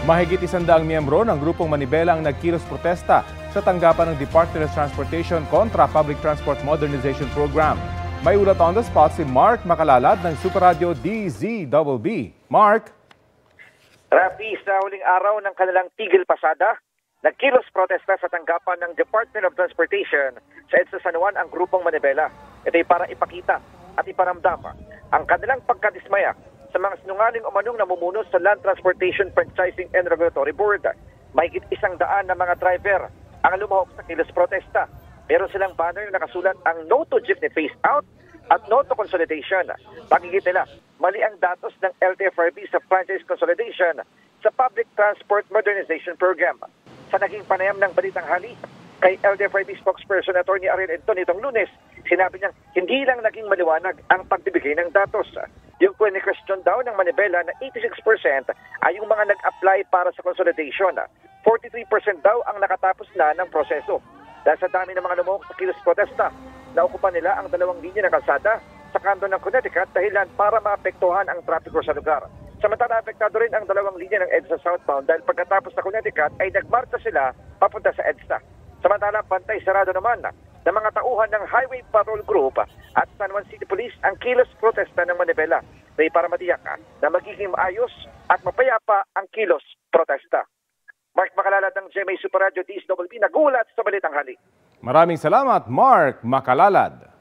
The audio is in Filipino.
Mahigit 100 miyembro ng grupong Manibela ang nagkilos protesta sa tanggapan ng Department of Transportation kontra Public Transport Modernization Program. May ulat on the spot si Mark Makalalad ng Super Radio DZBB. Mark? Rafi, sa huling araw ng kanilang tigil pasada, nagkilos protesta sa tanggapan ng Department of Transportation sa EDSA San Juan ang grupong Manibela. Ito ay para ipakita at iparamdam ang kanilang pagkadismaya sa mga sinungaling umanong namumuno sa Land Transportation Franchising and Regulatory Board. Mahigit 100 na mga driver ang lumahok sa kilos protesta. Meron silang banner na nakasulat ang No to Jeepney Phase Out at No to Consolidation. Pagigit nila, mali ang datos ng LTFRB sa franchise consolidation sa Public Transport Modernization Program. Sa naging panayam ng Balitang Hali, kay LTFRB spokesperson Atty. Ariel Ento nitong Lunes, sinabi niya hindi lang naging maliwanag ang pagbibigay ng datos. Yung question daw ng Manibela na 86% ay yung mga nag-apply para sa consolidation. 43% daw ang nakatapos na ng proseso. Dahil sa dami ng mga lumahok sa kilos protesta, naukupan nila ang 2 linya ng kalsada sa kanto ng Connecticut dahilan para maapektuhan ang trapiko sa lugar. Samantala, apektado rin ang 2 linya ng EDSA southbound dahil pagkatapos sa Connecticut ay nagmarcha sila papunta sa EDSA. Samantala, pantay sarado naman ng mga tauhan ng Highway Patrol Group at San Juan City Police ang kilos protesta ng Manibela para matiyak na magiging maayos at mapayapa ang kilos protesta. Mark Makalalad ng GMA Super Radio DZBB nagulat sa Balitang Hali. Maraming salamat, Mark Makalalad.